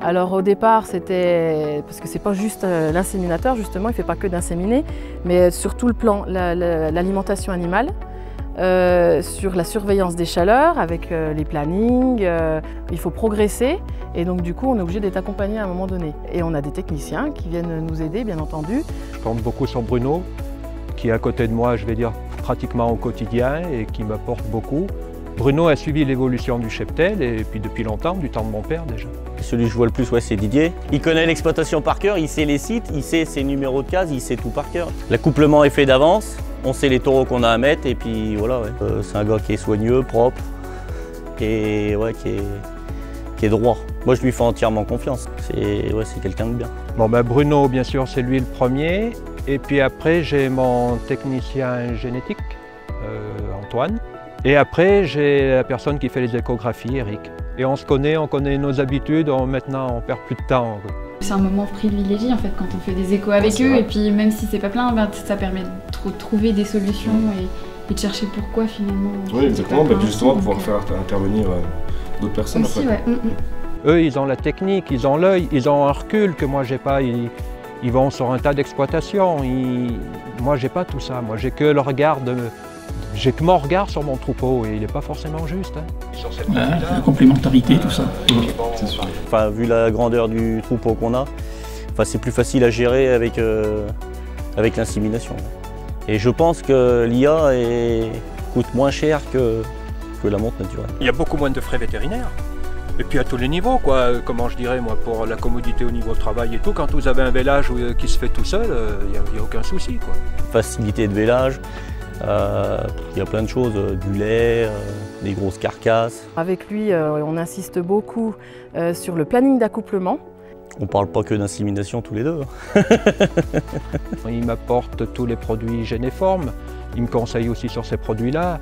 Alors au départ, c'était parce que c'est pas juste l'inséminateur, justement, il ne fait pas que d'inséminer, mais sur tout le plan, l'alimentation animale, sur la surveillance des chaleurs, avec les plannings, il faut progresser et donc du coup on est obligé d'être accompagné à un moment donné. Et on a des techniciens qui viennent nous aider, bien entendu. Je compte beaucoup sur Bruno, qui est à côté de moi, je vais dire, pratiquement au quotidien et qui m'apporte beaucoup. Bruno a suivi l'évolution du cheptel et puis depuis longtemps, du temps de mon père déjà. Celui que je vois le plus, ouais, c'est Didier. Il connaît l'exploitation par cœur, il sait les sites, il sait ses numéros de cases, il sait tout par cœur. L'accouplement est fait d'avance, on sait les taureaux qu'on a à mettre et puis voilà. Ouais. C'est un gars qui est soigneux, propre et ouais, qui est droit. Moi je lui fais entièrement confiance, c'est quelqu'un de bien. Bon, ben Bruno, bien sûr, c'est lui le premier. Et puis après, j'ai mon technicien génétique, Antoine. Et après, j'ai la personne qui fait les échographies, Eric. Et on se connaît, on connaît nos habitudes, maintenant on perd plus de temps. C'est un moment privilégié en fait quand on fait des échos avec eux, et puis même si c'est pas plein, ça permet de trouver des solutions et de chercher pourquoi finalement. Oui, exactement, justement pour pouvoir faire intervenir d'autres personnes. Aussi, ouais. Eux, ils ont la technique, ils ont l'œil, ils ont un recul que moi j'ai pas. Ils vont sur un tas d'exploitations. Moi, j'ai pas tout ça. Moi, j'ai que le regard j'ai que mon regard sur mon troupeau et il n'est pas forcément juste. Hein. La complémentarité, tout ça. C'est sûr. Enfin, vu la grandeur du troupeau qu'on a, c'est plus facile à gérer avec l'insémination. Et je pense que l'IA coûte moins cher que la monte naturelle. Il y a beaucoup moins de frais vétérinaires. Et puis à tous les niveaux, quoi. Comment je dirais, moi, pour la commodité au niveau de travail et tout, quand vous avez un vélage qui se fait tout seul, il n'y a aucun souci, quoi. Facilité de vélage, il y a plein de choses, du lait, des grosses carcasses. Avec lui, on insiste beaucoup sur le planning d'accouplement. On ne parle pas que d'insémination tous les deux. Il m'apporte tous les produits généformes, il me conseille aussi sur ces produits-là.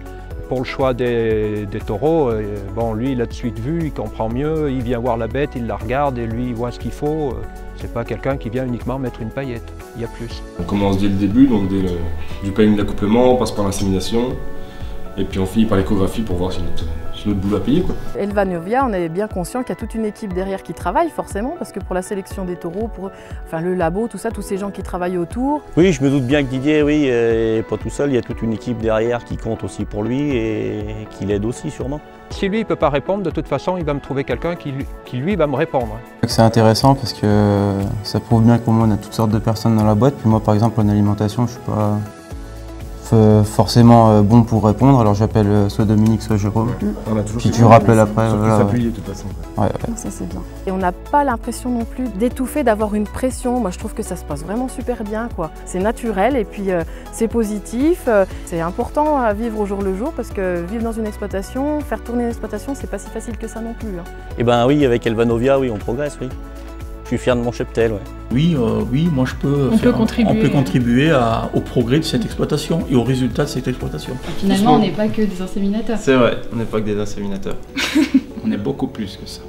Pour le choix des taureaux, bon, lui, il a de suite vu, il comprend mieux, il vient voir la bête, il la regarde et lui, il voit ce qu'il faut. C'est pas quelqu'un qui vient uniquement mettre une paillette, il y a plus. On commence dès le début, donc du planning d'accouplement, on passe par l'insémination, et puis on finit par l'échographie pour voir si notre boulot à payer, quoi. Elvanovia, on est bien conscient qu'il y a toute une équipe derrière qui travaille forcément, parce que pour la sélection des taureaux, le labo, tout ça, tous ces gens qui travaillent autour. Oui, je me doute bien que Didier, oui, est pas tout seul, il y a toute une équipe derrière qui compte aussi pour lui et qui l'aide aussi sûrement. Si lui, il ne peut pas répondre, de toute façon, il va me trouver quelqu'un qui lui, va me répondre. C'est intéressant parce que ça prouve bien qu'au moins on a toutes sortes de personnes dans la boîte. Puis moi, par exemple, en alimentation, je suis pas forcément bon pour répondre, alors j'appelle soit Dominique, soit Jérôme. Puis tu rappelles après. Voilà, s'appuyer de toute façon. Ouais. Ça c'est bien. Et on n'a pas l'impression non plus d'étouffer, d'avoir une pression. Moi je trouve que ça se passe vraiment super bien, quoi. C'est naturel et puis c'est positif. C'est important à vivre au jour le jour parce que vivre dans une exploitation, faire tourner une exploitation, c'est pas si facile que ça non plus. Hein. Eh ben oui, avec Elvanovia, oui, on progresse, oui. Je suis fier de mon cheptel, ouais. Oui, moi je peux contribuer au progrès de cette exploitation et au résultat de cette exploitation. Finalement, on n'est pas que des inséminateurs. C'est vrai, on n'est pas que des inséminateurs. On est beaucoup plus que ça.